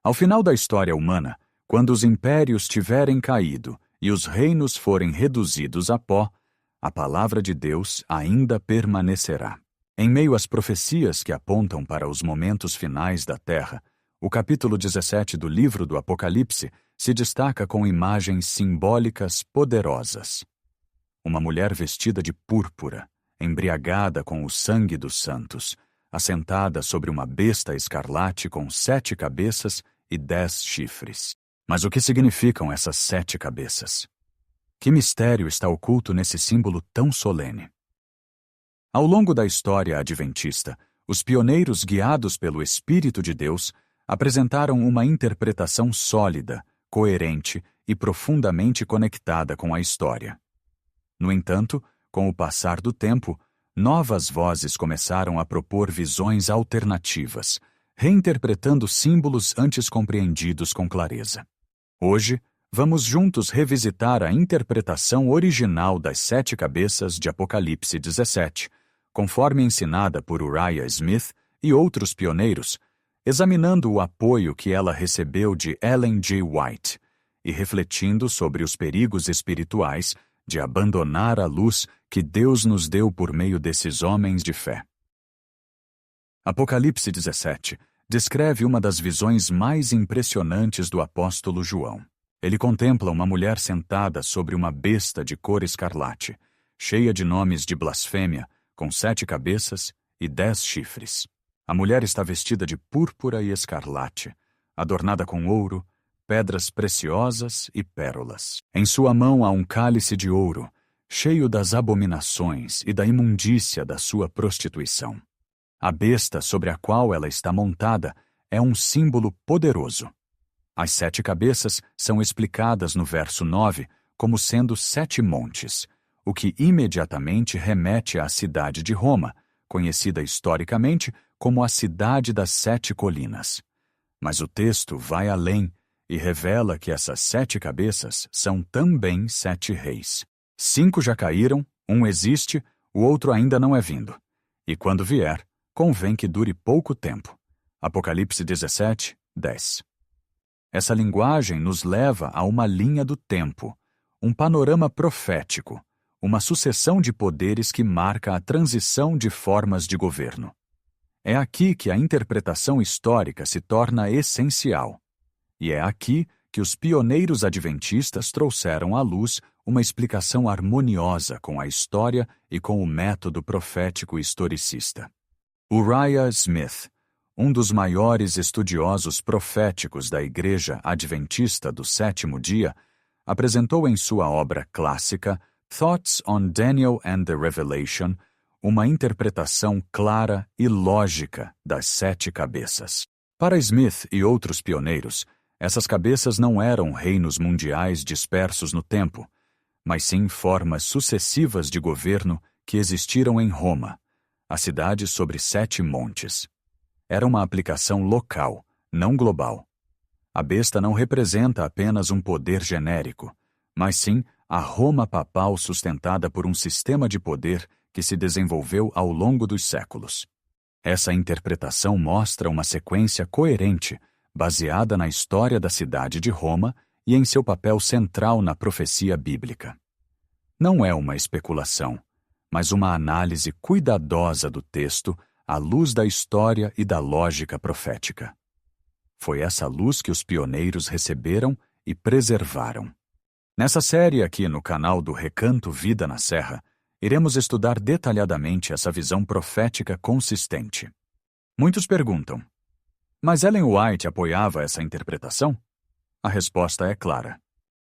Ao final da história humana, quando os impérios tiverem caído e os reinos forem reduzidos a pó, a palavra de Deus ainda permanecerá. Em meio às profecias que apontam para os momentos finais da Terra, o capítulo 17 do livro do Apocalipse se destaca com imagens simbólicas poderosas. Uma mulher vestida de púrpura, embriagada com o sangue dos santos, assentada sobre uma besta escarlate com 7 cabeças e 10 chifres. Mas o que significam essas 7 cabeças? Que mistério está oculto nesse símbolo tão solene? Ao longo da história adventista, os pioneiros guiados pelo Espírito de Deus apresentaram uma interpretação sólida, coerente e profundamente conectada com a história. No entanto, com o passar do tempo, novas vozes começaram a propor visões alternativas, reinterpretando símbolos antes compreendidos com clareza. Hoje, vamos juntos revisitar a interpretação original das 7 cabeças de Apocalipse 17, conforme ensinada por Uriah Smith e outros pioneiros, examinando o apoio que ela recebeu de Ellen G. White e refletindo sobre os perigos espirituais de abandonar a luz que Deus nos deu por meio desses homens de fé. Apocalipse 17 descreve uma das visões mais impressionantes do apóstolo João. Ele contempla uma mulher sentada sobre uma besta de cor escarlate, cheia de nomes de blasfêmia, com 7 cabeças e 10 chifres. A mulher está vestida de púrpura e escarlate, adornada com ouro, pedras preciosas e pérolas. Em sua mão há um cálice de ouro, cheio das abominações e da imundícia da sua prostituição. A besta sobre a qual ela está montada é um símbolo poderoso. As 7 cabeças são explicadas no verso 9 como sendo 7 montes, o que imediatamente remete à cidade de Roma, conhecida historicamente como a cidade das 7 colinas. Mas o texto vai além e revela que essas 7 cabeças são também 7 reis. 5 já caíram, um existe, o outro ainda não é vindo. E quando vier, convém que dure pouco tempo. Apocalipse 17, 10. Essa linguagem nos leva a uma linha do tempo, um panorama profético, uma sucessão de poderes que marca a transição de formas de governo. É aqui que a interpretação histórica se torna essencial. E é aqui que os pioneiros adventistas trouxeram à luz uma explicação harmoniosa com a história e com o método profético historicista. Uriah Smith, um dos maiores estudiosos proféticos da Igreja Adventista do Sétimo Dia, apresentou em sua obra clássica Thoughts on Daniel and the Revelation uma interpretação clara e lógica das 7 cabeças. Para Smith e outros pioneiros, essas cabeças não eram reinos mundiais dispersos no tempo, mas sim formas sucessivas de governo que existiram em Roma, a cidade sobre 7 montes. Era uma aplicação local, não global. A besta não representa apenas um poder genérico, mas sim a Roma papal sustentada por um sistema de poder que se desenvolveu ao longo dos séculos. Essa interpretação mostra uma sequência coerente, baseada na história da cidade de Roma e em seu papel central na profecia bíblica. Não é uma especulação, mas uma análise cuidadosa do texto à luz da história e da lógica profética. Foi essa luz que os pioneiros receberam e preservaram. Nessa série aqui no canal do Recanto Vida na Serra, iremos estudar detalhadamente essa visão profética consistente. Muitos perguntam, mas Ellen White apoiava essa interpretação? A resposta é clara.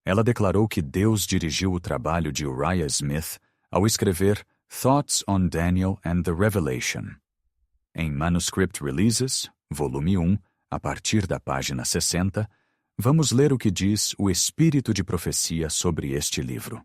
Ela declarou que Deus dirigiu o trabalho de Uriah Smith ao escrever Thoughts on Daniel and the Revelation. Em Manuscript Releases, volume 1, a partir da página 60, vamos ler o que diz o Espírito de Profecia sobre este livro.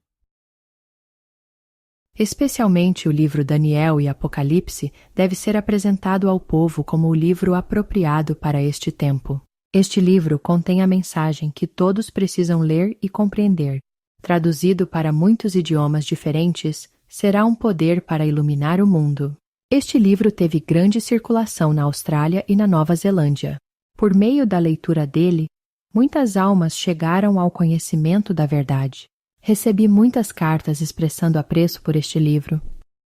Especialmente o livro Daniel e Apocalipse deve ser apresentado ao povo como o livro apropriado para este tempo. Este livro contém a mensagem que todos precisam ler e compreender. Traduzido para muitos idiomas diferentes, será um poder para iluminar o mundo. Este livro teve grande circulação na Austrália e na Nova Zelândia. Por meio da leitura dele, muitas almas chegaram ao conhecimento da verdade. Recebi muitas cartas expressando apreço por este livro.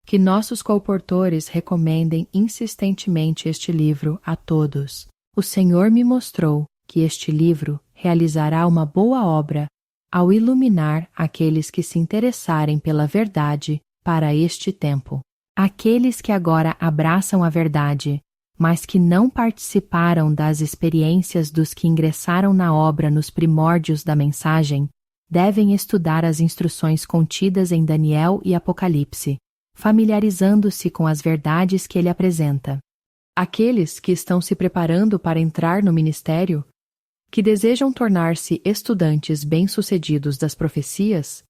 Que nossos colportores recomendem insistentemente este livro a todos. O Senhor me mostrou que este livro realizará uma boa obra ao iluminar aqueles que se interessarem pela verdade para este tempo. Aqueles que agora abraçam a verdade, mas que não participaram das experiências dos que ingressaram na obra nos primórdios da mensagem, devem estudar as instruções contidas em Daniel e Apocalipse, familiarizando-se com as verdades que ele apresenta. Aqueles que estão se preparando para entrar no ministério, que desejam tornar-se estudantes bem-sucedidos das profecias,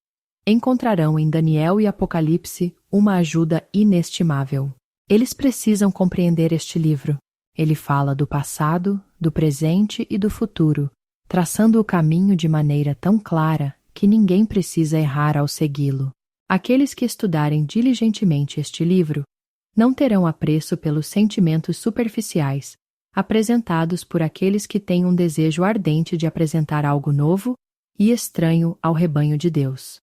encontrarão em Daniel e Apocalipse uma ajuda inestimável. Eles precisam compreender este livro. Ele fala do passado, do presente e do futuro, traçando o caminho de maneira tão clara que ninguém precisa errar ao segui-lo. Aqueles que estudarem diligentemente este livro não terão apreço pelos sentimentos superficiais apresentados por aqueles que têm um desejo ardente de apresentar algo novo e estranho ao rebanho de Deus.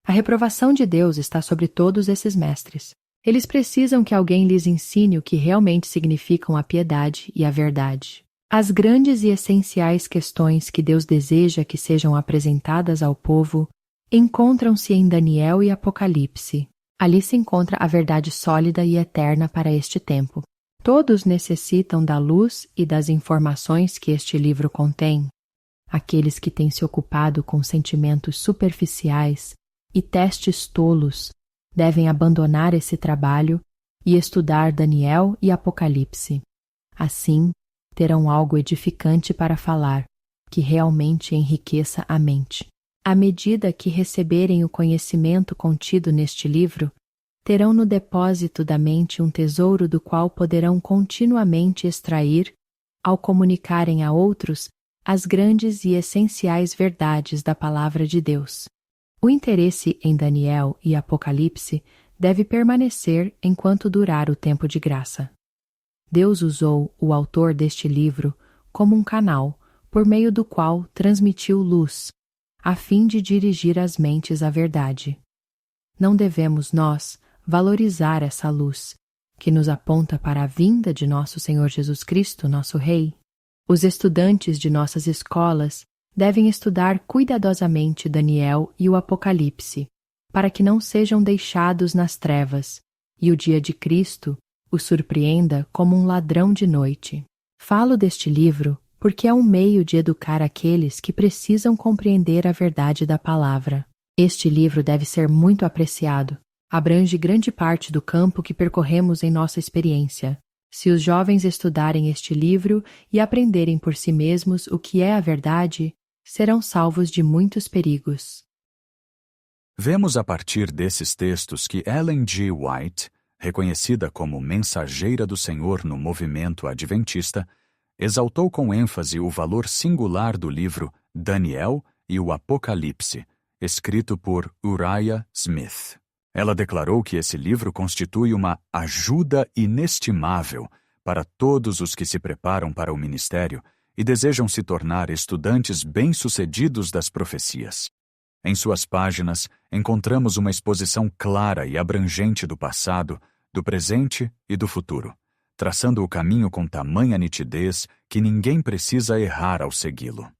A reprovação de Deus está sobre todos esses mestres. Eles precisam que alguém lhes ensine o que realmente significam a piedade e a verdade. As grandes e essenciais questões que Deus deseja que sejam apresentadas ao povo encontram-se em Daniel e Apocalipse. Ali se encontra a verdade sólida e eterna para este tempo. Todos necessitam da luz e das informações que este livro contém. Aqueles que têm se ocupado com sentimentos superficiais e testes tolos devem abandonar esse trabalho e estudar Daniel e Apocalipse. Assim, terão algo edificante para falar, que realmente enriqueça a mente. À medida que receberem o conhecimento contido neste livro, terão no depósito da mente um tesouro do qual poderão continuamente extrair, ao comunicarem a outros as grandes e essenciais verdades da Palavra de Deus. O interesse em Daniel e Apocalipse deve permanecer enquanto durar o tempo de graça. Deus usou o autor deste livro como um canal por meio do qual transmitiu luz, a fim de dirigir as mentes à verdade. Não devemos nós valorizar essa luz, que nos aponta para a vinda de nosso Senhor Jesus Cristo, nosso Rei? Os estudantes de nossas escolas devem estudar cuidadosamente Daniel e o Apocalipse, para que não sejam deixados nas trevas, e o dia de Cristo os surpreenda como um ladrão de noite. Falo deste livro porque é um meio de educar aqueles que precisam compreender a verdade da palavra. Este livro deve ser muito apreciado. Abrange grande parte do campo que percorremos em nossa experiência. Se os jovens estudarem este livro e aprenderem por si mesmos o que é a verdade, serão salvos de muitos perigos. Vemos a partir desses textos que Ellen G. White, reconhecida como mensageira do Senhor no movimento adventista, exaltou com ênfase o valor singular do livro Daniel e o Apocalipse, escrito por Uriah Smith. Ela declarou que esse livro constitui uma ajuda inestimável para todos os que se preparam para o ministério e desejam se tornar estudantes bem-sucedidos das profecias. Em suas páginas, encontramos uma exposição clara e abrangente do passado, do presente e do futuro, traçando o caminho com tamanha nitidez que ninguém precisa errar ao segui-lo.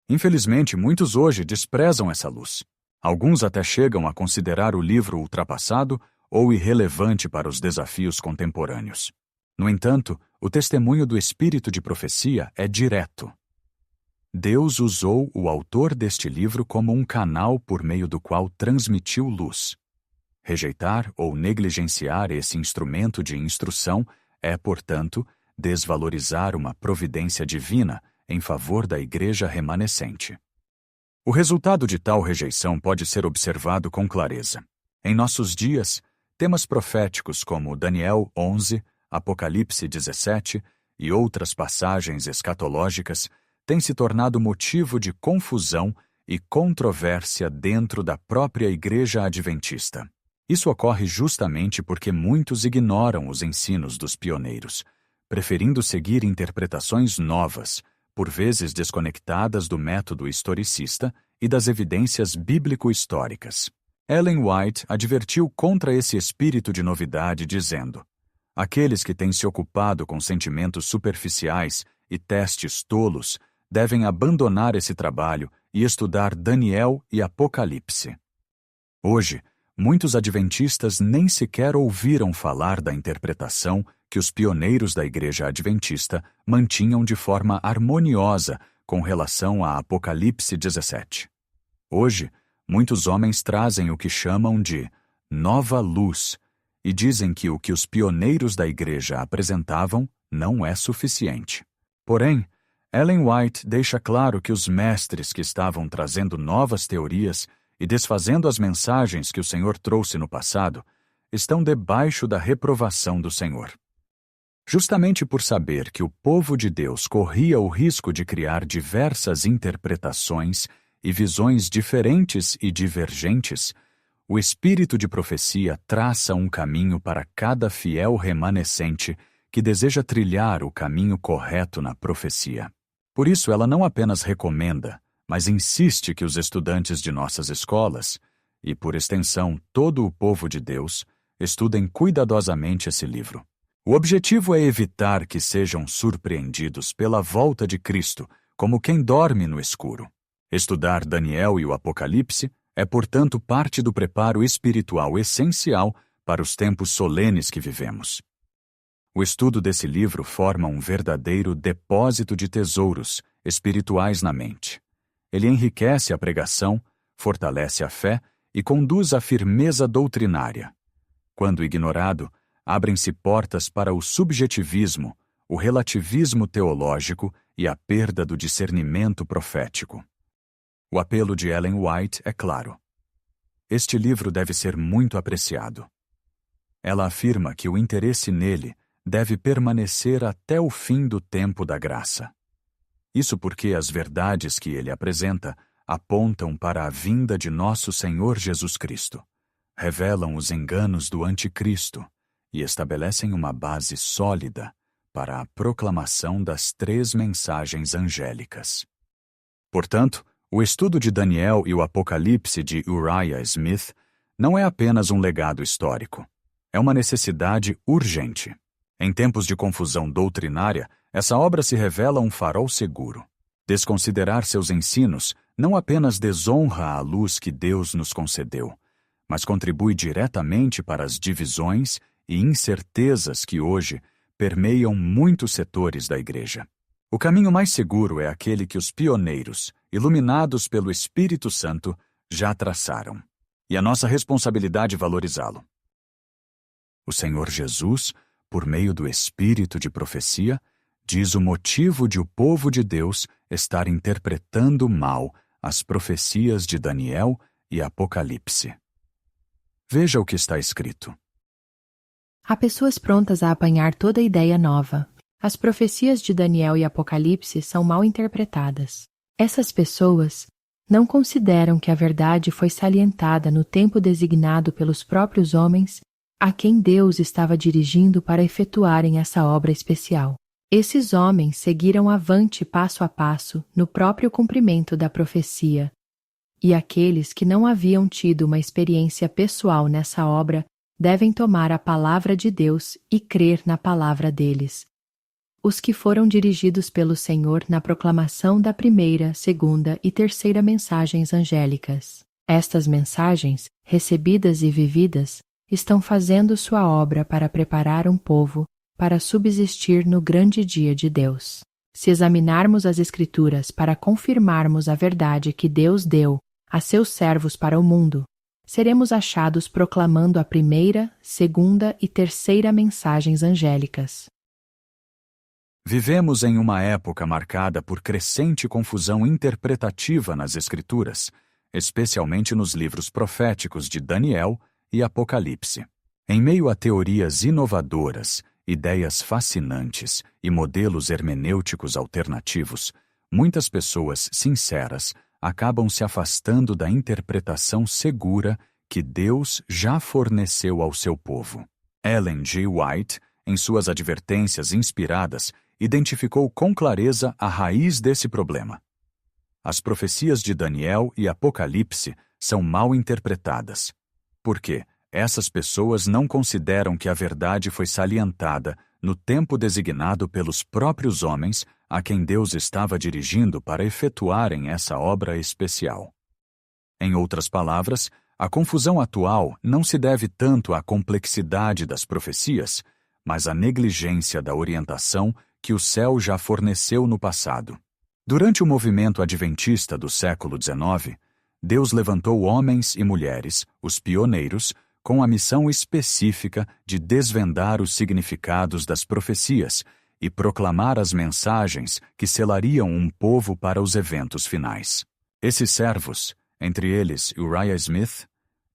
Infelizmente, muitos hoje desprezam essa luz. Alguns até chegam a considerar o livro ultrapassado ou irrelevante para os desafios contemporâneos. No entanto, o testemunho do Espírito de profecia é direto. Deus usou o autor deste livro como um canal por meio do qual transmitiu luz. Rejeitar ou negligenciar esse instrumento de instrução é, portanto, desvalorizar uma providência divina em favor da igreja remanescente. O resultado de tal rejeição pode ser observado com clareza. Em nossos dias, temas proféticos como Daniel 11, Apocalipse 17 e outras passagens escatológicas têm se tornado motivo de confusão e controvérsia dentro da própria igreja adventista. Isso ocorre justamente porque muitos ignoram os ensinos dos pioneiros, preferindo seguir interpretações novas, por vezes desconectadas do método historicista e das evidências bíblico-históricas. Ellen White advertiu contra esse espírito de novidade, dizendo: aqueles que têm se ocupado com sentimentos superficiais e testes tolos devem abandonar esse trabalho e estudar Daniel e Apocalipse. Hoje, muitos adventistas nem sequer ouviram falar da interpretação que os pioneiros da Igreja Adventista mantinham de forma harmoniosa com relação a Apocalipse 17. Hoje, muitos homens trazem o que chamam de nova luz e dizem que o que os pioneiros da Igreja apresentavam não é suficiente. Porém, Ellen White deixa claro que os mestres que estavam trazendo novas teorias e desfazendo as mensagens que o Senhor trouxe no passado estão debaixo da reprovação do Senhor. Justamente por saber que o povo de Deus corria o risco de criar diversas interpretações e visões diferentes e divergentes, o espírito de profecia traça um caminho para cada fiel remanescente que deseja trilhar o caminho correto na profecia. Por isso, ela não apenas recomenda, mas insiste que os estudantes de nossas escolas, e por extensão todo o povo de Deus, estudem cuidadosamente esse livro. O objetivo é evitar que sejam surpreendidos pela volta de Cristo, como quem dorme no escuro. Estudar Daniel e o Apocalipse é, portanto, parte do preparo espiritual essencial para os tempos solenes que vivemos. O estudo desse livro forma um verdadeiro depósito de tesouros espirituais na mente. Ele enriquece a pregação, fortalece a fé e conduz à firmeza doutrinária. Quando ignorado, abrem-se portas para o subjetivismo, o relativismo teológico e a perda do discernimento profético. O apelo de Ellen White é claro. Este livro deve ser muito apreciado. Ela afirma que o interesse nele deve permanecer até o fim do tempo da graça. Isso porque as verdades que ele apresenta apontam para a vinda de nosso Senhor Jesus Cristo, revelam os enganos do anticristo e estabelecem uma base sólida para a proclamação das 3 mensagens angélicas. Portanto, o estudo de Daniel e o Apocalipse de Uriah Smith não é apenas um legado histórico. É uma necessidade urgente. Em tempos de confusão doutrinária, essa obra se revela um farol seguro. Desconsiderar seus ensinos não apenas desonra a luz que Deus nos concedeu, mas contribui diretamente para as divisões e incertezas que hoje permeiam muitos setores da Igreja. O caminho mais seguro é aquele que os pioneiros, iluminados pelo Espírito Santo, já traçaram. E a nossa responsabilidade é valorizá-lo. O Senhor Jesus, por meio do Espírito de profecia, diz o motivo de o povo de Deus estar interpretando mal as profecias de Daniel e Apocalipse. Veja o que está escrito. Há pessoas prontas a apanhar toda ideia nova. As profecias de Daniel e Apocalipse são mal interpretadas. Essas pessoas não consideram que a verdade foi salientada no tempo designado pelos próprios homens a quem Deus estava dirigindo para efetuarem essa obra especial. Esses homens seguiram avante passo a passo no próprio cumprimento da profecia, e aqueles que não haviam tido uma experiência pessoal nessa obra devem tomar a palavra de Deus e crer na palavra deles. Os que foram dirigidos pelo Senhor na proclamação da primeira, segunda e terceira mensagens angélicas. Estas mensagens, recebidas e vividas, estão fazendo sua obra para preparar um povo para subsistir no grande dia de Deus. Se examinarmos as Escrituras para confirmarmos a verdade que Deus deu a seus servos para o mundo, seremos achados proclamando a primeira, segunda e terceira mensagens angélicas. Vivemos em uma época marcada por crescente confusão interpretativa nas Escrituras, especialmente nos livros proféticos de Daniel e Apocalipse. Em meio a teorias inovadoras, ideias fascinantes e modelos hermenêuticos alternativos, muitas pessoas sinceras acabam se afastando da interpretação segura que Deus já forneceu ao seu povo. Ellen G. White em suas advertências inspiradas, identificou com clareza a raiz desse problema. As profecias de Daniel e Apocalipse são mal interpretadas. Por quê? Essas pessoas não consideram que a verdade foi salientada no tempo designado pelos próprios homens a quem Deus estava dirigindo para efetuarem essa obra especial. Em outras palavras, a confusão atual não se deve tanto à complexidade das profecias, mas à negligência da orientação que o céu já forneceu no passado. Durante o movimento adventista do século XIX, Deus levantou homens e mulheres, os pioneiros, com a missão específica de desvendar os significados das profecias e proclamar as mensagens que selariam um povo para os eventos finais. Esses servos, entre eles Uriah Smith,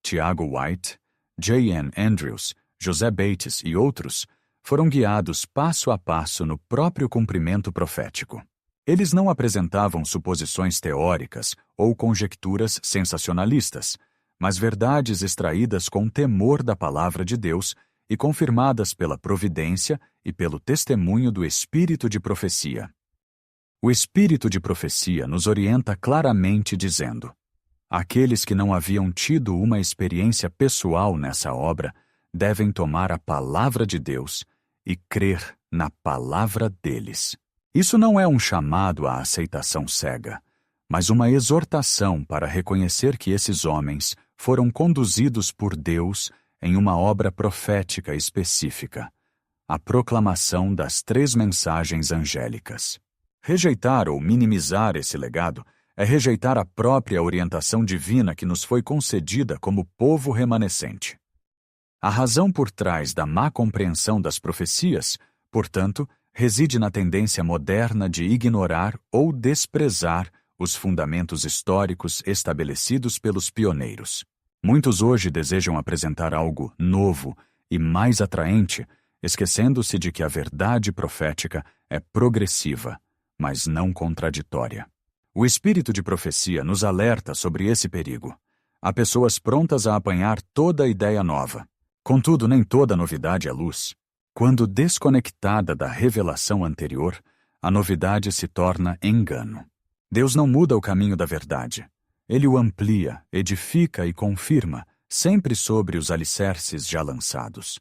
Tiago White, J. N. Andrews, José Bates e outros, foram guiados passo a passo no próprio cumprimento profético. Eles não apresentavam suposições teóricas ou conjecturas sensacionalistas, mas verdades extraídas com temor da palavra de Deus e confirmadas pela providência e pelo testemunho do Espírito de profecia. O Espírito de profecia nos orienta claramente dizendo: aqueles que não haviam tido uma experiência pessoal nessa obra devem tomar a palavra de Deus e crer na palavra deles. Isso não é um chamado à aceitação cega, mas uma exortação para reconhecer que esses homens foram conduzidos por Deus em uma obra profética específica, a proclamação das 3 mensagens angélicas. Rejeitar ou minimizar esse legado é rejeitar a própria orientação divina que nos foi concedida como povo remanescente. A razão por trás da má compreensão das profecias, portanto, reside na tendência moderna de ignorar ou desprezar os fundamentos históricos estabelecidos pelos pioneiros. Muitos hoje desejam apresentar algo novo e mais atraente, esquecendo-se de que a verdade profética é progressiva, mas não contraditória. O espírito de profecia nos alerta sobre esse perigo. Há pessoas prontas a apanhar toda ideia nova. Contudo, nem toda novidade é luz. Quando desconectada da revelação anterior, a novidade se torna engano. Deus não muda o caminho da verdade. Ele o amplia, edifica e confirma, sempre sobre os alicerces já lançados.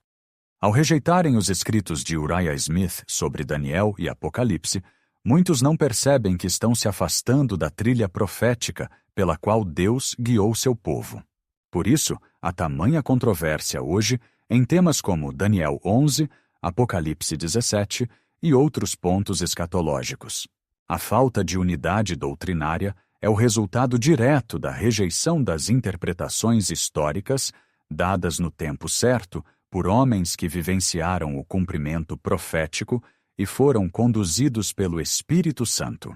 Ao rejeitarem os escritos de Uriah Smith sobre Daniel e Apocalipse, muitos não percebem que estão se afastando da trilha profética pela qual Deus guiou seu povo. Por isso, há tamanha controvérsia hoje em temas como Daniel 11, Apocalipse 17 e outros pontos escatológicos. A falta de unidade doutrinária é o resultado direto da rejeição das interpretações históricas dadas no tempo certo por homens que vivenciaram o cumprimento profético e foram conduzidos pelo Espírito Santo.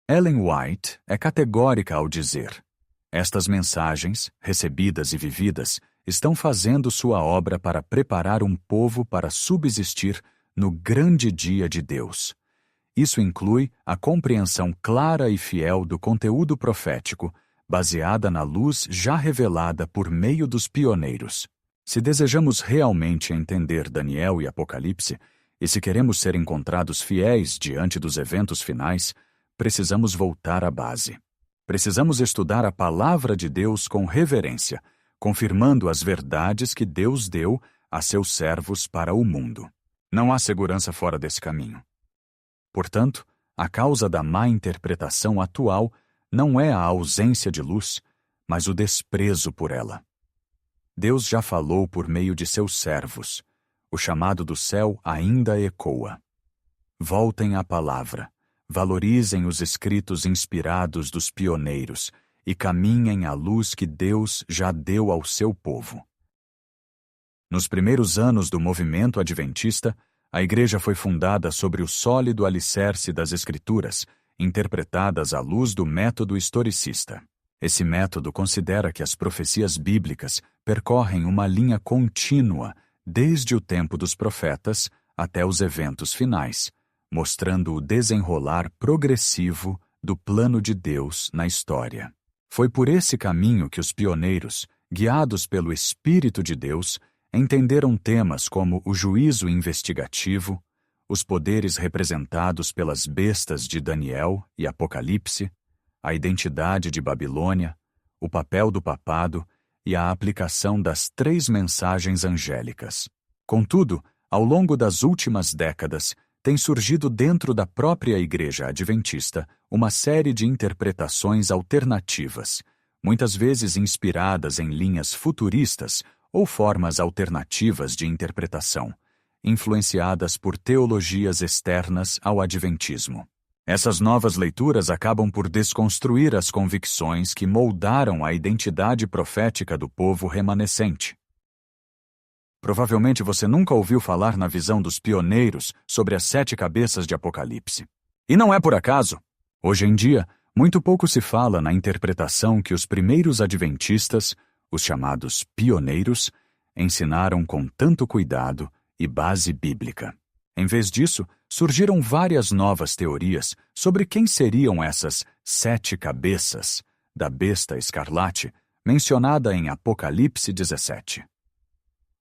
Ellen White é categórica ao dizer: estas mensagens, recebidas e vividas, estão fazendo sua obra para preparar um povo para subsistir no grande dia de Deus. Isso inclui a compreensão clara e fiel do conteúdo profético, baseada na luz já revelada por meio dos pioneiros. Se desejamos realmente entender Daniel e Apocalipse, e se queremos ser encontrados fiéis diante dos eventos finais, precisamos voltar à base. Precisamos estudar a palavra de Deus com reverência, confirmando as verdades que Deus deu a seus servos para o mundo. Não há segurança fora desse caminho. Portanto, a causa da má interpretação atual não é a ausência de luz, mas o desprezo por ela. Deus já falou por meio de seus servos. O chamado do céu ainda ecoa. Voltem à palavra, valorizem os escritos inspirados dos pioneiros e caminhem à luz que Deus já deu ao seu povo. Nos primeiros anos do movimento adventista, a Igreja foi fundada sobre o sólido alicerce das Escrituras, interpretadas à luz do método historicista. Esse método considera que as profecias bíblicas percorrem uma linha contínua desde o tempo dos profetas até os eventos finais, mostrando o desenrolar progressivo do plano de Deus na história. Foi por esse caminho que os pioneiros, guiados pelo Espírito de Deus, entenderam temas como o juízo investigativo, os poderes representados pelas bestas de Daniel e Apocalipse, a identidade de Babilônia, o papel do papado e a aplicação das 3 mensagens angélicas. Contudo, ao longo das últimas décadas, tem surgido dentro da própria Igreja Adventista uma série de interpretações alternativas, muitas vezes inspiradas em linhas futuristas ou formas alternativas de interpretação, influenciadas por teologias externas ao Adventismo. Essas novas leituras acabam por desconstruir as convicções que moldaram a identidade profética do povo remanescente. Provavelmente você nunca ouviu falar na visão dos pioneiros sobre as 7 cabeças de Apocalipse. E não é por acaso. Hoje em dia, muito pouco se fala na interpretação que os primeiros adventistas, os chamados pioneiros, ensinaram com tanto cuidado e base bíblica. Em vez disso, surgiram várias novas teorias sobre quem seriam essas 7 cabeças da besta escarlate mencionada em Apocalipse 17.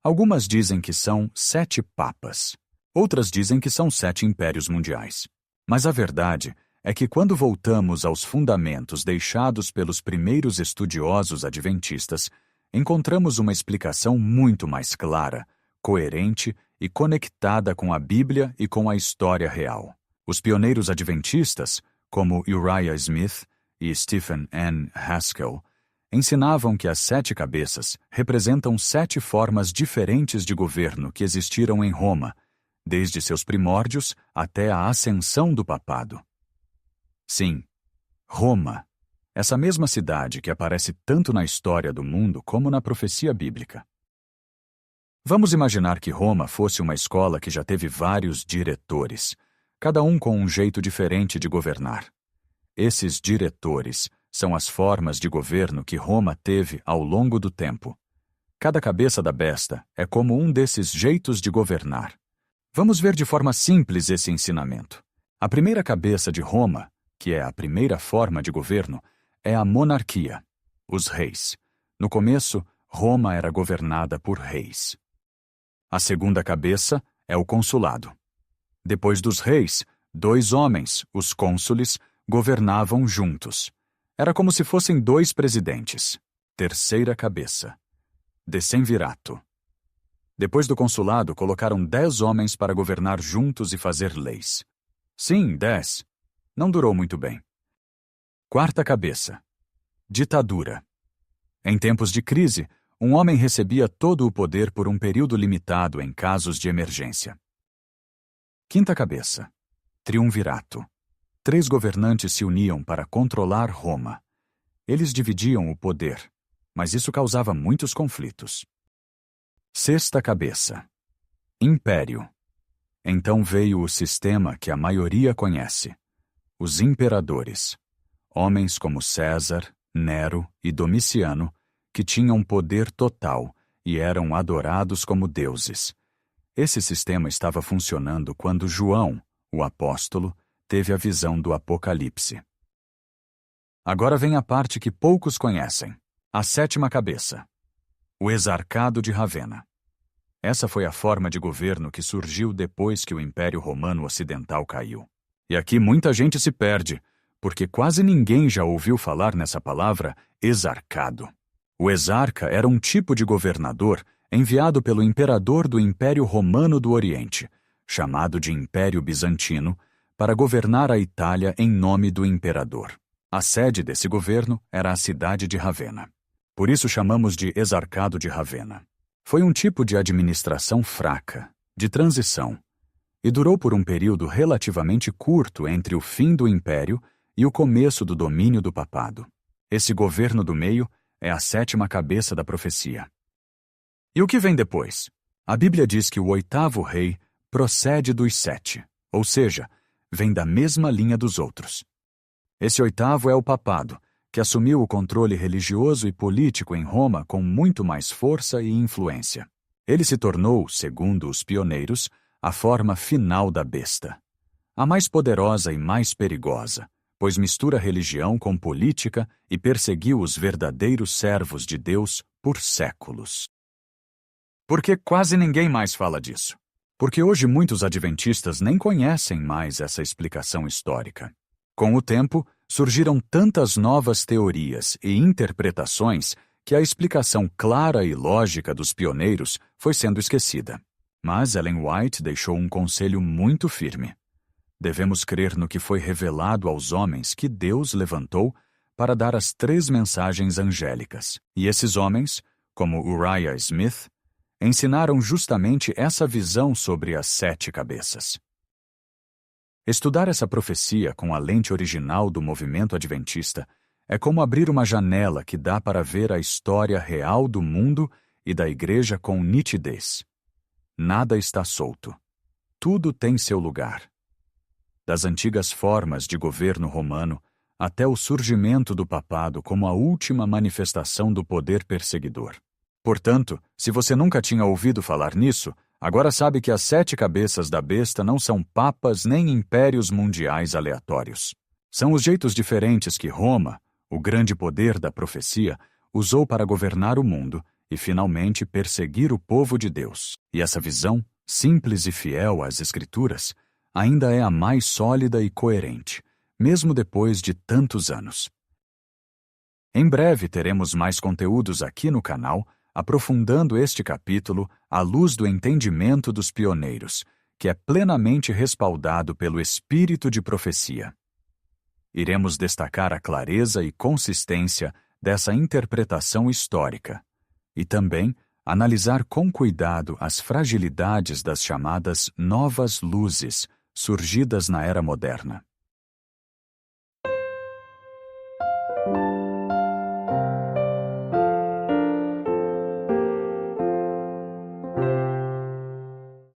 Algumas dizem que são 7 papas, outras dizem que são 7 impérios mundiais. Mas a verdade é que quando voltamos aos fundamentos deixados pelos primeiros estudiosos adventistas, encontramos uma explicação muito mais clara, coerente e conectada com a Bíblia e com a história real. Os pioneiros adventistas, como Uriah Smith e Stephen N. Haskell, ensinavam que as 7 cabeças representam 7 formas diferentes de governo que existiram em Roma, desde seus primórdios até a ascensão do papado. Sim, Roma, essa mesma cidade que aparece tanto na história do mundo como na profecia bíblica. Vamos imaginar que Roma fosse uma escola que já teve vários diretores, cada um com um jeito diferente de governar. Esses diretores são as formas de governo que Roma teve ao longo do tempo. Cada cabeça da besta é como um desses jeitos de governar. Vamos ver de forma simples esse ensinamento. A primeira cabeça de Roma, que é a primeira forma de governo, é a monarquia, os reis. No começo, Roma era governada por reis. A segunda cabeça é o consulado. Depois dos reis, 2 homens, os cônsules, governavam juntos. Era como se fossem 2 presidentes. Terceira cabeça. Decemvirato. Depois do consulado, colocaram 10 homens para governar juntos e fazer leis. Sim, 10. Não durou muito bem. Quarta cabeça. Ditadura. Em tempos de crise, um homem recebia todo o poder por um período limitado em casos de emergência. Quinta cabeça. Triunvirato. 3 governantes se uniam para controlar Roma. Eles dividiam o poder, mas isso causava muitos conflitos. Sexta cabeça. Império. Então veio o sistema que a maioria conhece. Os imperadores. Homens como César, Nero e Domiciano, que tinham poder total e eram adorados como deuses. Esse sistema estava funcionando quando João, o apóstolo, teve a visão do Apocalipse. Agora vem a parte que poucos conhecem, a 7ª cabeça, o Exarcado de Ravenna. Essa foi a forma de governo que surgiu depois que o Império Romano Ocidental caiu. E aqui muita gente se perde, porque quase ninguém já ouviu falar nessa palavra exarcado. O exarca era um tipo de governador enviado pelo imperador do Império Romano do Oriente, chamado de Império Bizantino, para governar a Itália em nome do imperador. A sede desse governo era a cidade de Ravenna. Por isso chamamos de Exarcado de Ravenna. Foi um tipo de administração fraca, de transição, e durou por um período relativamente curto entre o fim do império e o começo do domínio do papado. Esse governo do meio é a 7ª cabeça da profecia. E o que vem depois? A Bíblia diz que o 8º rei procede dos 7, ou seja, vem da mesma linha dos outros. Esse 8º é o papado, que assumiu o controle religioso e político em Roma com muito mais força e influência. Ele se tornou, segundo os pioneiros, a forma final da besta. A mais poderosa e mais perigosa, pois mistura religião com política e perseguiu os verdadeiros servos de Deus por séculos. Por que quase ninguém mais fala disso? Porque hoje muitos adventistas nem conhecem mais essa explicação histórica. Com o tempo, surgiram tantas novas teorias e interpretações que a explicação clara e lógica dos pioneiros foi sendo esquecida. Mas Ellen White deixou um conselho muito firme. Devemos crer no que foi revelado aos homens que Deus levantou para dar as 3 mensagens angélicas. E esses homens, como Uriah Smith, ensinaram justamente essa visão sobre as 7 cabeças. Estudar essa profecia com a lente original do movimento adventista é como abrir uma janela que dá para ver a história real do mundo e da Igreja com nitidez. Nada está solto. Tudo tem seu lugar. Das antigas formas de governo romano até o surgimento do papado como a última manifestação do poder perseguidor. Portanto, se você nunca tinha ouvido falar nisso, agora sabe que as 7 cabeças da besta não são papas nem impérios mundiais aleatórios. São os jeitos diferentes que Roma, o grande poder da profecia, usou para governar o mundo e finalmente perseguir o povo de Deus. E essa visão, simples e fiel às Escrituras, ainda é a mais sólida e coerente, mesmo depois de tantos anos. Em breve teremos mais conteúdos aqui no canal, aprofundando este capítulo à luz do entendimento dos pioneiros, que é plenamente respaldado pelo espírito de profecia. Iremos destacar a clareza e consistência dessa interpretação histórica e também analisar com cuidado as fragilidades das chamadas novas luzes surgidas na era moderna.